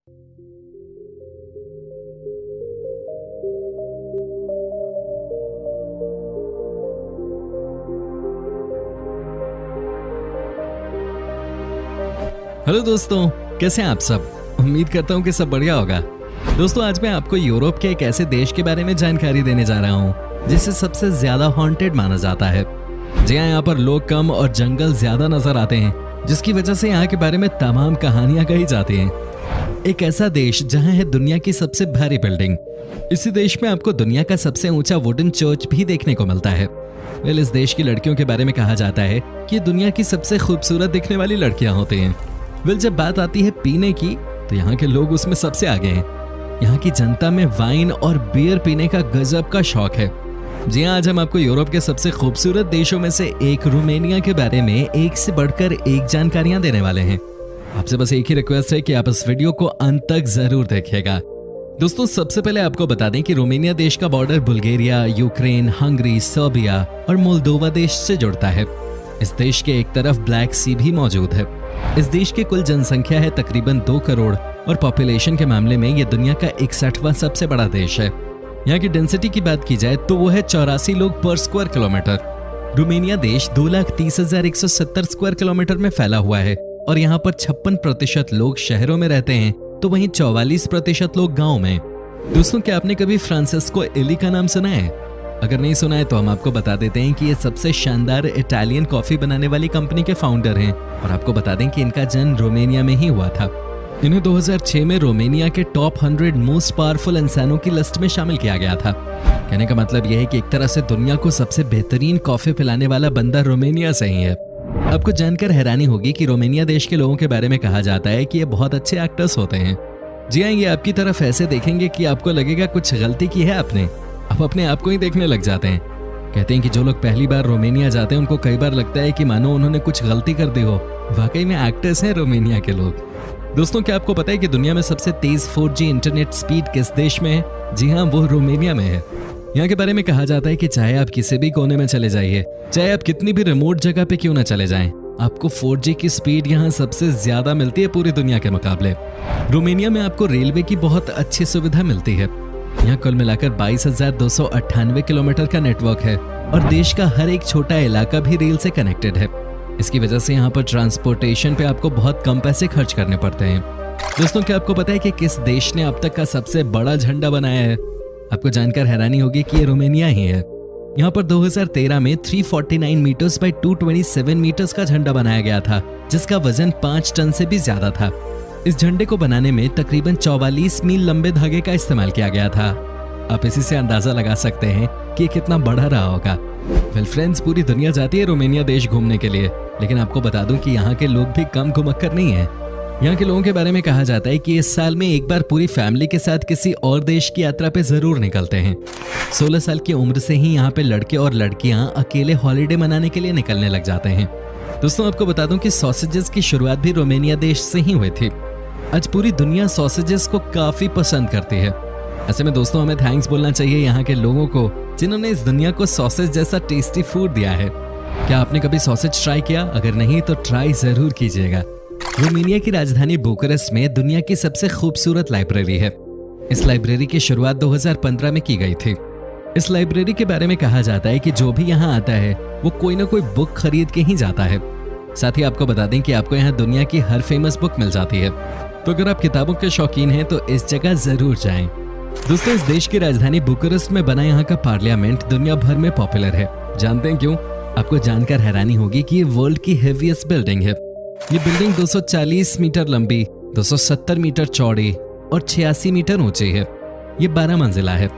Hello दोस्तों, कैसे हैं आप सब। उम्मीद करता हूँ कि सब बढ़िया होगा। दोस्तों, आज मैं आपको यूरोप के एक ऐसे देश के बारे में जानकारी देने जा रहा हूँ जिसे सबसे ज्यादा हॉन्टेड माना जाता है। जी हाँ, यहाँ पर लोग कम और जंगल ज्यादा नजर आते हैं, जिसकी वजह से यहाँ के बारे में तमाम कहानियां कही जाती हैं। एक ऐसा देश जहाँ है दुनिया की सबसे भारी बिल्डिंग। इसी देश में आपको दुनिया का सबसे ऊंचा वुडन चर्च भी देखने को मिलता है। इस देश की लड़कियों के बारे में कहा जाता है कि दुनिया की सबसे खूबसूरत दिखने वाली लड़कियां होती हैं। जब बात आती है पीने की, तो यहाँ के लोग उसमें सबसे आगे हैं। यहाँ की जनता में वाइन और बियर पीने का गजब का शौक है। जी हाँ, आज हम आपको यूरोप के सबसे खूबसूरत देशों में से एक रोमानिया के बारे में एक से बढ़कर एक जानकारियां देने वाले हैं। आपसे बस एक ही रिक्वेस्ट है कि आप इस वीडियो को अंत तक जरूर देखिएगा। दोस्तों, सबसे पहले आपको बता दें कि रोमानिया देश का border Bulgaria, Ukraine, Hungary, Serbia और मोल्दोवा देश से जुड़ता है। इस देश के एक तरफ ब्लैक सी भी मौजूद है। इस देश की कुल जनसंख्या है तकरीबन 2 करोड़ और पॉपुलेशन के मामले में यह दुनिया का 61वां सबसे बड़ा देश है। यहाँ की डेंसिटी की बात की जाए तो वो है 84 लोग पर स्क्वायर किलोमीटर। रोमानिया देश 2,30,170 स्क्वायर किलोमीटर में फैला हुआ है और यहाँ पर 56% लोग शहरों में रहते हैं, तो वहीं 44% लोग गाँव में। दोस्तों, क्या आपने कभी फ्रांसिस्को इली का नाम सुना है? अगर नहीं सुना है तो हम आपको बता देते हैं कि ये सबसे शानदार इटालियन कॉफी बनाने वाली कंपनी के फाउंडर हैं और आपको बता दें कि इनका जन्म रोमानिया में ही हुआ था। इन्हें 2006 में रोमानिया के टॉप 100 मोस्ट पावरफुल इंसानों की लिस्ट में शामिल किया गया था। कहने का मतलब यह है कि एक तरह से दुनिया को सबसे बेहतरीन कॉफी पिलाने वाला बंदा रोमानिया से ही है। आपको जानकर हैरानी होगी कि रोमानिया देश के लोगों के बारे में कहा जाता है कि ये बहुत अच्छे एक्टर्स होते हैं। जी हाँ, ये आपकी तरफ ऐसे देखेंगे कि आपको लगेगा कुछ गलती की है आपने, आप अपने आप को ही देखने लग जाते हैं। कहते हैं कि जो लोग पहली बार रोमानिया जाते हैं उनको कई बार लगता है कि मानो उन्होंने कुछ गलती कर दी हो। वाकई में एक्टर्स हैं रोमानिया के लोग। दोस्तों, क्या आपको पता है कि दुनिया में सबसे तेज 4G इंटरनेट स्पीड किस देश में है? जी हाँ, वो रोमानिया में है। यहाँ के बारे में कहा जाता है कि चाहे आप किसी भी कोने में चले जाइए, चाहे आप कितनी भी रिमोट जगह पे क्यों ना चले जाएं, आपको 4G की स्पीड यहाँ सबसे ज्यादा मिलती है पूरी दुनिया के मुकाबले। रोमानिया में आपको रेलवे की बहुत अच्छी सुविधा मिलती है। यहाँ कुल मिलाकर 22,298 किलोमीटर का नेटवर्क है और देश का हर एक छोटा इलाका भी रेल से कनेक्टेड है। इसकी वजह से यहाँ पर ट्रांसपोर्टेशन पे आपको बहुत कम पैसे खर्च करने पड़ते हैं। दोस्तों, क्या आपको पता है कि किस देश ने अब तक का सबसे बड़ा झंडा बनाया है? आपको जानकर हैरानी होगी कि ये रोमानिया ही है। यहाँ पर 2013 में 349 मीटर्स बाई 227 मीटर्स का झंडा बनाया गया था, जिसका वजन 5 टन से भी ज्यादा था। इस झंडे को बनाने में तकरीबन 44 मील लंबे धागे का इस्तेमाल किया गया था। आप इसी से अंदाजा लगा सकते हैं कि कितना बड़ा रहा होगा। वेल फ्रेंड्स, पूरी दुनिया जाती है रोमानिया देश घूमने के लिए, लेकिन आपको बता दूं कि यहाँ के लोग भी कम घुमक्कर नहीं हैं। यहाँ के लोगों के बारे में कहा जाता है कि इस साल में एक बार पूरी फैमिली के साथ किसी और देश की यात्रा पे जरूर निकलते हैं। 16 साल की उम्र से ही यहाँ पे लड़के और लड़कियां अकेले हॉलीडे मनाने के लिए निकलने लग जाते हैं। दोस्तों, आपको बता दूं कि सॉसेजेस की शुरुआत भी रोमानिया देश से ही हुई थी। आज पूरी दुनिया सॉसेजेस को काफी पसंद करती है। ऐसे में दोस्तों, हमें थैंक्स बोलना चाहिए यहाँ के लोगों को जिन्होंने इस दुनिया को सॉसेज जैसा टेस्टी फूड दिया है। क्या आपने कभी सॉसेज ट्राई किया? अगर नहीं तो ट्राई जरूर कीजिएगा। रोमानिया की राजधानी बुकारेस्ट में दुनिया की सबसे खूबसूरत लाइब्रेरी है। इस लाइब्रेरी की शुरुआत 2015 में की गई थी। इस लाइब्रेरी के बारे में कहा जाता है कि जो भी यहाँ आता है वो कोई ना कोई बुक खरीद के ही जाता है। साथ ही आपको बता दें कि आपको यहाँ दुनिया की हर फेमस बुक मिल जाती है। तो अगर आप किताबों के शौकीन हैं तो इस जगह जरूर जाएं। दोस्तों, इस देश की राजधानी बुकारेस्ट में बना यहाँ का पार्लियामेंट दुनिया भर में पॉपुलर है। जानते हैं क्यों? आपको जानकर हैरानी होगी कि ये वर्ल्ड की हेवीएस्ट बिल्डिंग है। ये बिल्डिंग 240 मीटर लंबी, 270 मीटर चौड़ी और 86 मीटर ऊंची है। ये 12 मंजिला है।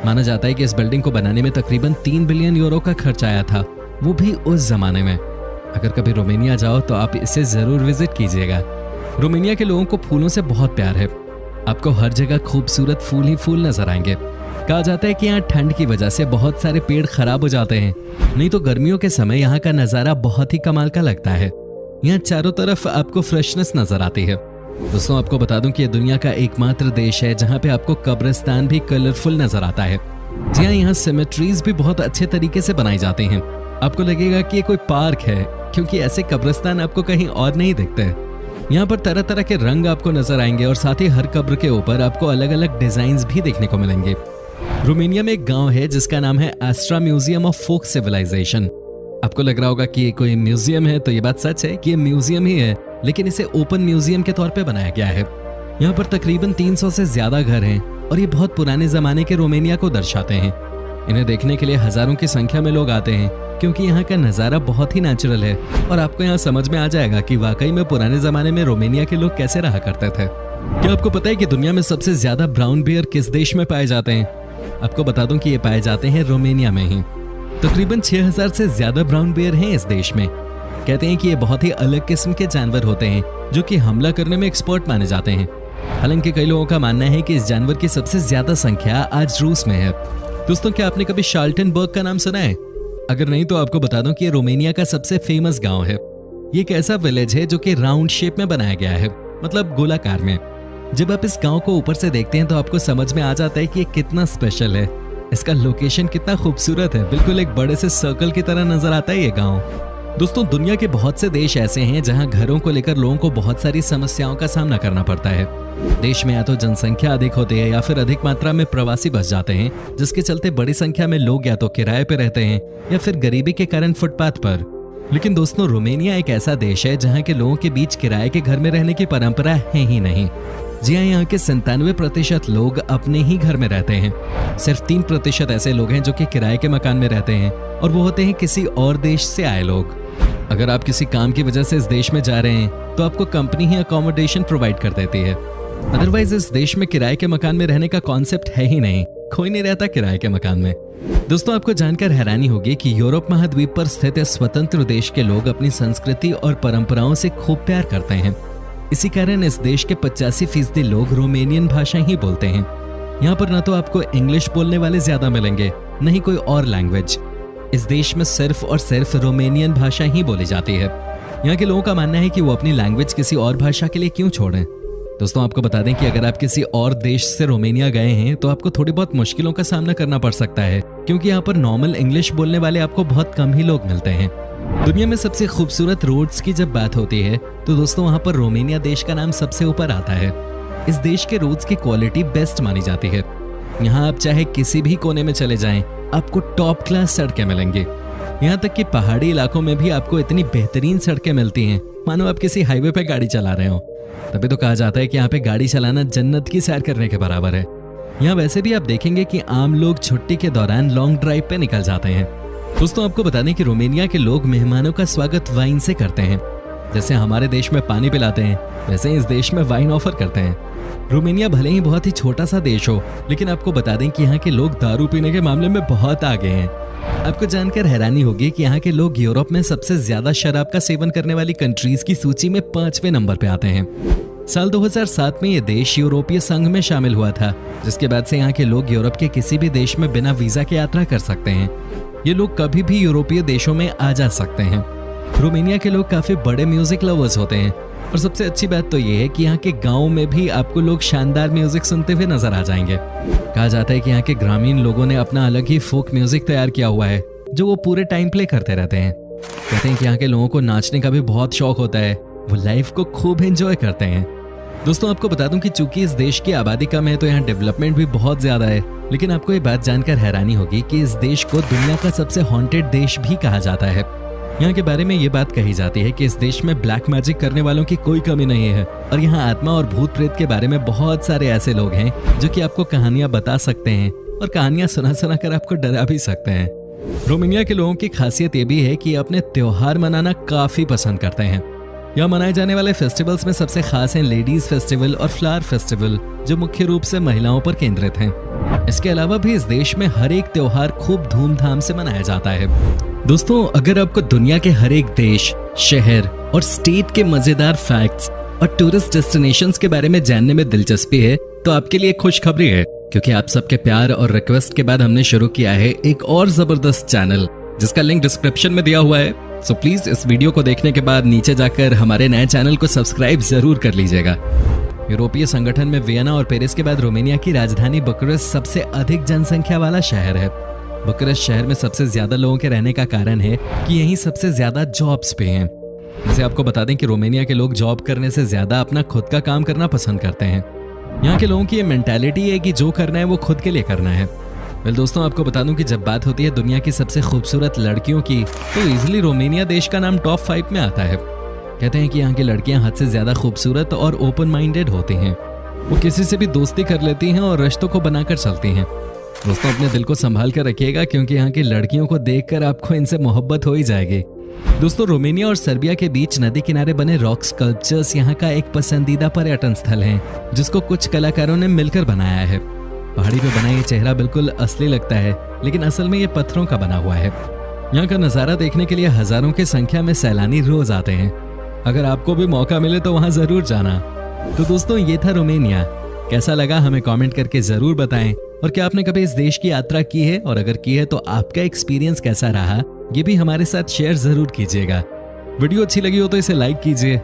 माना जाता है कि इस बिल्डिंग को बनाने में तकरीबन 3 बिलियन यूरो का खर्च आया था, वो भी उस जमाने में। अगर कभी रोमानिया जाओ तो आप इसे जरूर विजिट कीजिएगा। रोमानिया के लोगों को फूलों से बहुत प्यार है। आपको हर जगह खूबसूरत फूल ही फूल नजर आएंगे। कहा जाता है कि यहाँ ठंड की वजह से बहुत सारे पेड़ खराब हो जाते हैं, नहीं तो गर्मियों के समय यहाँ का नजारा बहुत ही कमाल का लगता है। यहाँ चारों तरफ आपको फ्रेशनेस नजर आती है। दोस्तों, आपको बता दूं कि यह दुनिया का एकमात्र देश है जहाँ पे आपको कब्रिस्तान भी कलरफुल नजर आता है। जी हाँ, यहाँ सिमेट्रीज भी बहुत अच्छे तरीके से बनाई जाती हैं। आपको लगेगा कि ये कोई पार्क है, क्योंकि ऐसे कब्रिस्तान आपको कहीं और नहीं दिखते। यहाँ पर तरह तरह के रंग आपको नजर आएंगे और साथ ही हर कब्र के ऊपर आपको अलग अलग डिजाइन भी देखने को मिलेंगे। रोमानिया में एक गांव है जिसका नाम है एस्ट्रा म्यूजियम ऑफ फोक सिविलाइजेशन। आपको लग रहा होगा कि ये कोई म्यूजियम है, तो ये बात सच है कि ये म्यूजियम ही है, लेकिन इसे ओपन म्यूजियम के तौर पे बनाया गया है। यहाँ पर तकरीबन 300 से ज्यादा घर हैं और ये बहुत पुराने जमाने के रोमानिया को दर्शाते हैं। इन्हें देखने के लिए हजारों की संख्या में लोग आते हैं क्योंकि यहाँ का नजारा बहुत ही नेचुरल है और आपको यहाँ समझ में आ जाएगा कि वाकई में पुराने जमाने में रोमानिया के लोग कैसे रहा करते थे। क्या आपको पता है कि दुनिया में सबसे ज्यादा ब्राउन बियर किस देश में पाए जाते हैं? आपको बता दूं कि ये पाए जाते हैं रोमानिया में ही। तकरीबन 6000 से ज्यादा ब्राउन बियर हैं इस देश में। कहते हैं कि ये बहुत ही अलग किस्म के जानवर होते हैं जो कि हमला करने में एक्सपर्ट माने जाते हैं। हालांकि कई लोगों का मानना है कि इस जानवर की सबसे ज्यादा संख्या आज रूस में है। दोस्तों, क्या आपने कभी शाल्टनबर्ग का नाम सुना है? अगर नहीं तो आपको बता दूं कि ये रोमानिया का सबसे फेमस गांव है। ये एक ऐसा विलेज है जो कि राउंड शेप में बनाया गया है, मतलब गोलाकार में। जब आप इस गांव को ऊपर से देखते हैं तो आपको समझ में आ जाता है कि ये कितना स्पेशल है। इसका लोकेशन कितना खूबसूरत है, बिल्कुल एक बड़े से सर्कल की तरह नजर आता है ये गांव। दोस्तों, दुनिया के बहुत से देश ऐसे हैं जहां घरों को लेकर लोगों को बहुत सारी समस्याओं का सामना करना पड़ता है। देश में या तो जनसंख्या अधिक होती है या फिर अधिक मात्रा में प्रवासी बस जाते हैं, जिसके चलते बड़ी संख्या में लोग या तो किराए पे रहते हैं या फिर गरीबी के कारण फुटपाथ पर। लेकिन दोस्तों, रोमानिया एक ऐसा देश है जहाँ के लोगों के बीच किराए के घर में रहने की परंपरा है ही नहीं। जी हाँ, यहाँ के 97% लोग अपने ही घर में रहते हैं। सिर्फ 3% ऐसे लोग हैं जो कि किराए के मकान में रहते हैं और वो होते हैं किसी और देश से आए लोग। अगर आप किसी काम की वजह से इस देश में जा रहे हैं तो आपको कंपनी ही अकोमोडेशन प्रोवाइड कर देती है। अदरवाइज इस देश में किराए के मकान में रहने का कॉन्सेप्ट है ही नहीं, कोई नहीं रहता किराए के मकान में। दोस्तों, आपको जानकर हैरानी होगी कि यूरोप महाद्वीप पर स्थित इस स्वतंत्र देश के लोग अपनी संस्कृति और परंपराओं से खूब प्यार करते हैं। इसी कारण इस देश के 85% लोग रोमानियन भाषा ही बोलते हैं। यहाँ पर न तो आपको इंग्लिश बोलने वाले ज्यादा मिलेंगे, न ही कोई और लैंग्वेज। इस देश में सिर्फ और सिर्फ रोमानियन भाषा ही बोली जाती है। यहाँ के लोगों का मानना है कि वो अपनी लैंग्वेज किसी और भाषा के लिए क्यों छोड़ें। दोस्तों, आपको बता दें कि अगर आप किसी और देश से रोमानिया गए हैं तो आपको थोड़ी बहुत मुश्किलों का सामना करना पड़ सकता है, क्योंकि यहाँ पर नॉर्मल इंग्लिश बोलने वाले आपको बहुत कम ही लोग मिलते हैं। दुनिया में सबसे खूबसूरत रोड्स की जब बात होती है तो दोस्तों वहाँ पर रोमानिया देश का नाम सबसे ऊपर आता है। इस देश के रोड्स की क्वालिटी बेस्ट मानी जाती है। यहाँ आप चाहे किसी भी कोने में चले जाएं, आपको टॉप क्लास सड़कें मिलेंगी। यहाँ तक कि पहाड़ी इलाकों में भी आपको इतनी बेहतरीन सड़कें मिलती हैं मानो आप किसी हाईवे पे गाड़ी चला रहे हो। तभी तो कहा जाता है कि यहाँ पे गाड़ी चलाना जन्नत की सैर करने के बराबर है। यहाँ वैसे भी आप देखेंगे कि आम लोग छुट्टी के दौरान लॉन्ग ड्राइव पे निकल जाते हैं। दोस्तों, आपको बता दें कि रोमानिया के लोग मेहमानों का स्वागत वाइन से करते हैं। जैसे हमारे देश में पानी पिलाते हैं, वैसे इस देश में वाइन ऑफर करते हैं। रोमानिया भले ही बहुत ही छोटा सा देश हो, लेकिन आपको बता दें कि यहाँ के लोग दारू पीने के मामले में बहुत आगे हैं। आपको जानकर हैरानी होगी कि यहाँ के लोग यूरोप में सबसे ज्यादा शराब का सेवन करने वाली कंट्रीज की सूची में 5वें नंबर पे आते हैं। साल 2007 में ये देश यूरोपीय संघ में शामिल हुआ था, जिसके बाद से यहाँ के लोग यूरोप के किसी भी देश में बिना वीजा के यात्रा कर सकते हैं। ये लोग कभी भी यूरोपीय देशों में आ जा सकते हैं। रोमानिया के लोग काफी बड़े म्यूजिक लवर्स होते हैं और सबसे अच्छी बात तो ये है कि यहाँ के गाँव में भी आपको लोग शानदार म्यूजिक सुनते हुए नजर आ जाएंगे। कहा जाता है कि यहाँ के ग्रामीण लोगों ने अपना अलग ही फोक म्यूजिक तैयार किया हुआ है जो वो पूरे टाइम प्ले करते रहते हैं। कहते हैं कि यहाँ के लोगों को नाचने का भी बहुत शौक होता है, वो लाइफ को खूब एंजॉय करते हैं। दोस्तों, आपको बता दूं कि चूंकि इस देश की आबादी कम है तो यहाँ डेवलपमेंट भी बहुत ज्यादा है, लेकिन आपको ये बात जानकर हैरानी होगी कि इस देश को दुनिया का सबसे हॉन्टेड देश भी कहा जाता है। यहाँ के बारे में ये बात कही जाती है कि इस देश में ब्लैक मैजिक करने वालों की कोई कमी नहीं है और यहाँ आत्मा और भूत प्रेत के बारे में बहुत सारे ऐसे लोग हैं जो कि आपको कहानियां बता सकते हैं और कहानियां सुना सुना कर आपको डरा भी सकते हैं। रोमानिया के लोगों की खासियत ये भी है कि अपने त्योहार मनाना काफी पसंद करते हैं। यहाँ मनाए जाने वाले फेस्टिवल्स में सबसे खास हैं लेडीज फेस्टिवल और फ्लावर फेस्टिवल, जो मुख्य रूप से महिलाओं पर केंद्रित हैं। इसके अलावा भी इस देश में हर एक त्योहार खूब धूमधाम से मनाया जाता है। दोस्तों, अगर आपको दुनिया के हर एक देश, शहर और स्टेट के मजेदार फैक्ट्स और टूरिस्ट डेस्टिनेशंस के बारे में जानने में दिलचस्पी है तो आपके लिए खुशखबरी है, क्योंकि आप सबके प्यार और रिक्वेस्ट के बाद हमने शुरू किया है एक और जबरदस्त चैनल, जिसका लिंक डिस्क्रिप्शन में दिया हुआ है। सो प्लीज इस वीडियो को देखने के बाद नीचे जाकर हमारे नए चैनल को सब्सक्राइब जरूर कर लीजिएगा। यूरोपीय संगठन में वियना और पेरिस के बाद रोमानिया की राजधानी बुकारेस्ट सबसे अधिक जनसंख्या वाला शहर है। बुकारेस्ट शहर में सबसे ज्यादा लोगों के रहने का कारण है कि यहीं सबसे ज्यादा जॉब्स पे हैं। वैसे आपको बता दें कि रोमानिया के लोग जॉब करने से ज्यादा अपना खुद का काम करना पसंद करते हैं। यहाँ के लोगों की ये मेंटालिटी है कि जो करना है वो खुद के लिए करना है। वेल दोस्तों, आपको बता दूं कि जब बात होती है दुनिया की सबसे खूबसूरत लड़कियों की तो इजिली रोमानिया देश का नाम टॉप 5 में आता है। कहते हैं कि यहाँ की लड़कियां हद से ज्यादा खूबसूरत और ओपन माइंडेड होती हैं। वो किसी से भी दोस्ती कर लेती हैं और रिश्तों को बनाकर चलती हैं। दोस्तों, अपने दिल को संभाल कर रखिएगा क्योंकि यहाँ की लड़कियों को देखकर आपको इनसे मोहब्बत हो ही जाएगी। दोस्तों, रोमानिया और सर्बिया के बीच नदी किनारे बने रॉक स्कल्पचर्स यहाँ का एक पसंदीदा पर्यटन स्थल है, जिसको कुछ कलाकारों ने मिलकर बनाया है। पहाड़ी पे बना ये चेहरा बिल्कुल असली लगता है, लेकिन असल में ये पत्थरों का बना हुआ है। यहाँ का नजारा देखने के लिए हजारों की संख्या में सैलानी रोज आते हैं। अगर आपको भी मौका मिले तो वहां जरूर जाना। तो दोस्तों, ये था रोमानिया। कैसा लगा हमें कमेंट करके जरूर बताएं। और क्या आपने कभी इस देश की यात्रा की है, और अगर की है तो आपका एक्सपीरियंस कैसा रहा, ये भी हमारे साथ शेयर जरूर कीजिएगा। वीडियो अच्छी लगी हो तो इसे लाइक कीजिए।